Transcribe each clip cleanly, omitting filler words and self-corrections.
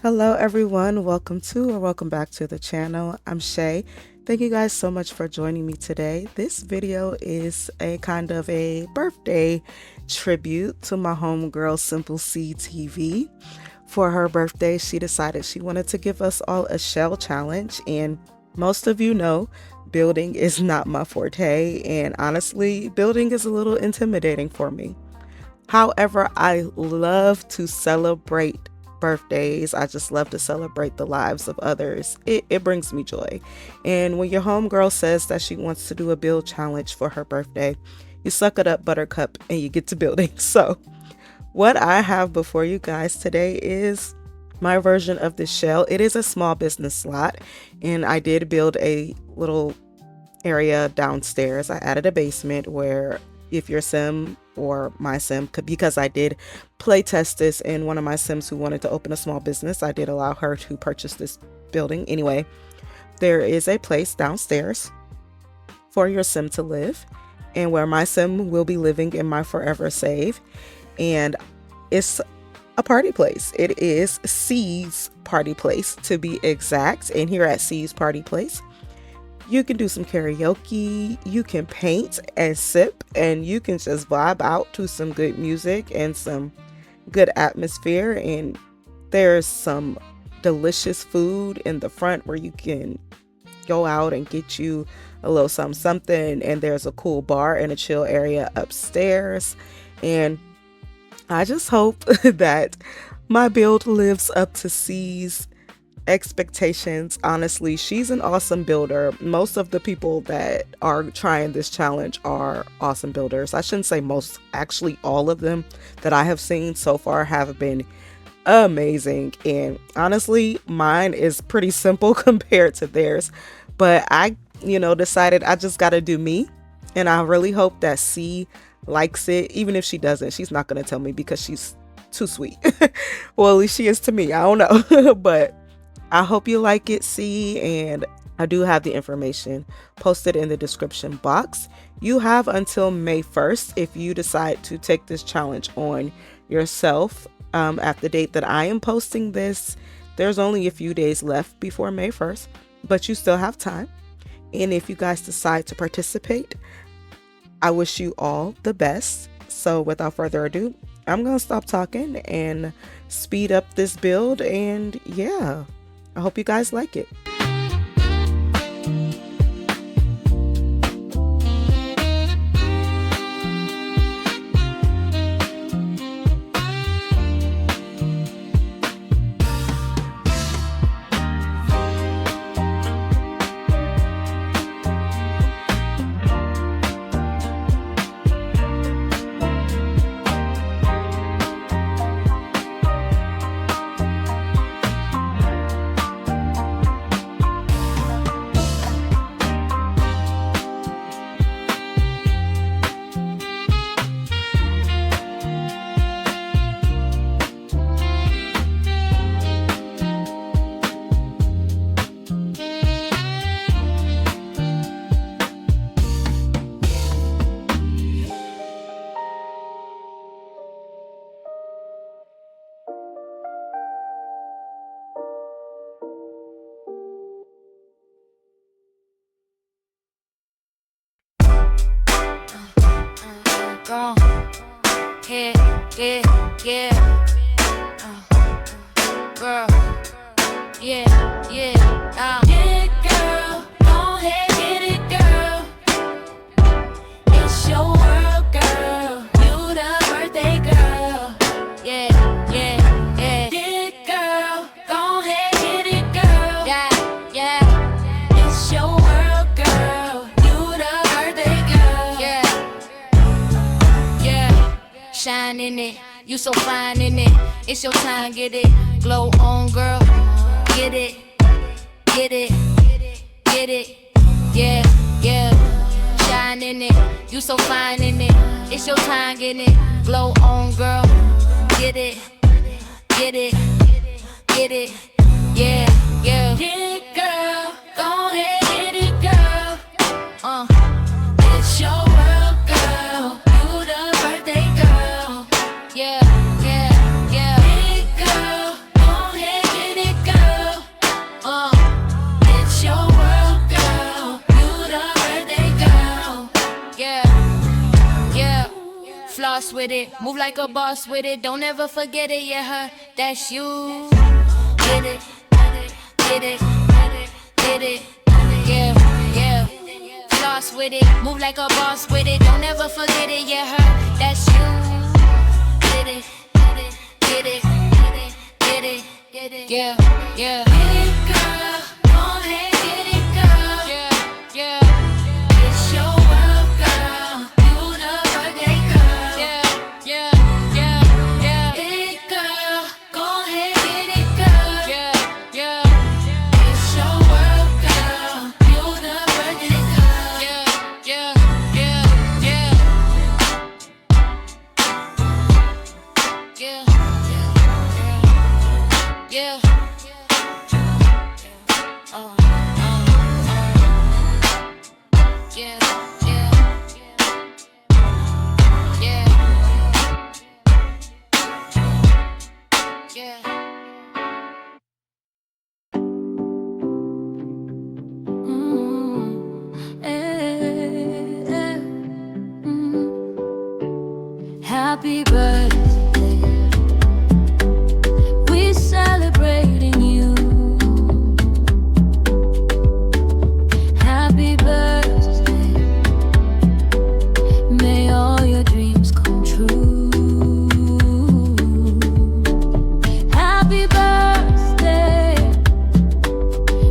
Hello everyone, welcome back to the channel. I'm Shay. Thank you guys so much for joining me today. This video is a kind of a birthday tribute to my homegirl Simple C TV. For her birthday, she decided she wanted to give us all a shell challenge, and most of you know building is not my forte, and honestly, building is a little intimidating for me. However, I love to celebrate birthdays. I just love to celebrate the lives of others. It brings me joy. And when your homegirl says that she wants to do a build challenge for her birthday, you suck it up, buttercup, and you get to building. So what I have before you guys today is my version of the shell. It is a small business slot, and I did build a little area downstairs. I added a basement where if your sim or my sim could, because I did play test this in one of my sims who wanted to open a small business, I did allow her to purchase this building. Anyway, there is a place downstairs for your sim to live, and where my sim will be living in my forever save, and it's a party place. It is C's party place to be exact. And here at C's party place, you can do some karaoke, you can paint and sip, and you can just vibe out to some good music and some good atmosphere. And there's some delicious food in the front where you can go out and get you a little something. And there's a cool bar and a chill area upstairs. And I just hope that my build lives up to C's expectations. Honestly, she's an awesome builder. Most of the people that are trying this challenge are awesome builders. I shouldn't say most, actually all of them that I have seen so far have been amazing. And honestly, mine is pretty simple compared to theirs, but I decided I just got to do me, and I really hope that C likes it. Even if she doesn't, she's not going to tell me because she's too sweet. Well, at least she is to me. I don't know. But I hope you like it, C, and I do have the information posted in the description box. You have until May 1st if you decide to take this challenge on yourself. At the date that I am posting this, there's only a few days left before May 1st, but you still have time. And if you guys decide to participate, I wish you all the best. So without further ado, I'm going to stop talking and speed up this build. And yeah, I hope you guys like it. Gone. Yeah. Girl. Yeah. Yeah, girl. Go ahead, get it, girl. It's your world, girl. You the birthday girl. Yeah. Yeah, girl. Go ahead, get it, girl. Yeah. It's your world, girl. You the birthday girl. Yeah. Shine in it, you so fine in it. It's your time, get it. Glow on, girl. Get it. Yeah. Shine in it, you so fine in it. It's your time, get it. Glow on, girl. Get it. Yeah. Yeah, girl. Go ahead, get it, girl. It's your world, girl. You the birthday girl. Yeah. Big girl, go ahead, get it. Floss with it, move like a boss with it. Don't ever forget it, yeah, her, that's you. Get it, get it, get it, yeah, yeah. Floss with it, move like a boss with it. Don't ever forget it, yeah, her, that's you. Get it, get it, get it, get it, yeah, yeah. Get it, girl, go ahead, get it, girl, yeah, yeah. It's your world, girl, you the birthday girl, yeah, yeah, yeah, yeah. Get it, girl, go ahead, get it, girl, yeah, yeah. It's your world, girl, you the birthday girl, yeah, yeah, yeah, yeah. Yeah, yeah, yeah, yeah. Yeah, yeah, yeah, yeah. Happy birthday, we're celebrating you. Happy birthday, may all your dreams come true. Happy birthday,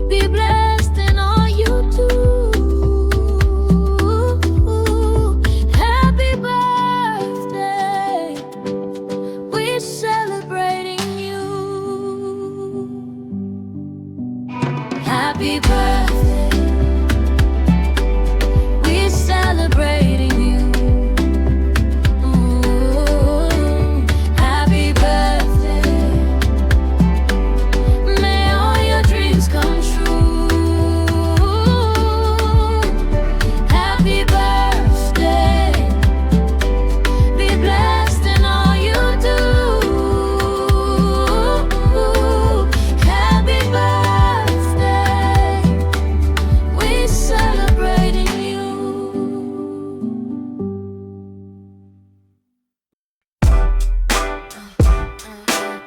be blessed in all you do. Happy birthday, we're celebrating you. Happy birthday, we're celebrating you. Ooh, happy birthday, may all your dreams come true. Happy birthday, be blessed in all you do. Happy birthday, we're celebrating you.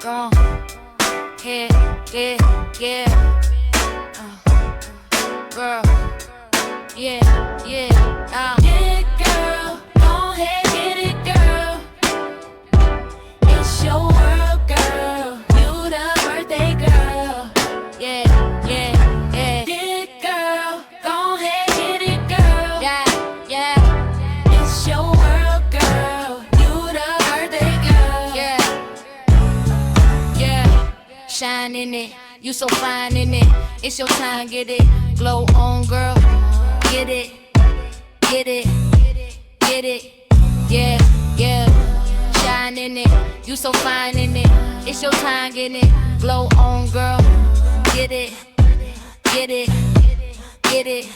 Go on. Yeah, yeah, yeah. Girl, yeah, yeah. Get it, girl. Go ahead, get it, girl. It's your world, girl. You the birthday girl. Yeah, yeah, yeah. Get it, girl. Go ahead, get it, girl. Yeah, yeah. It's your world, girl. You the birthday girl. Yeah, yeah. Shine in it. You so fine in it. It's your time, get it. Glow on, girl. Get it, get it, get it. Yeah, yeah. Shine in it. You so fine in it. It's your time, get it. Glow on, girl. Get it, get it, get it.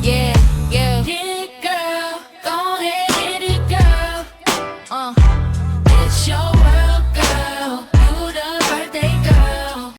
Yeah.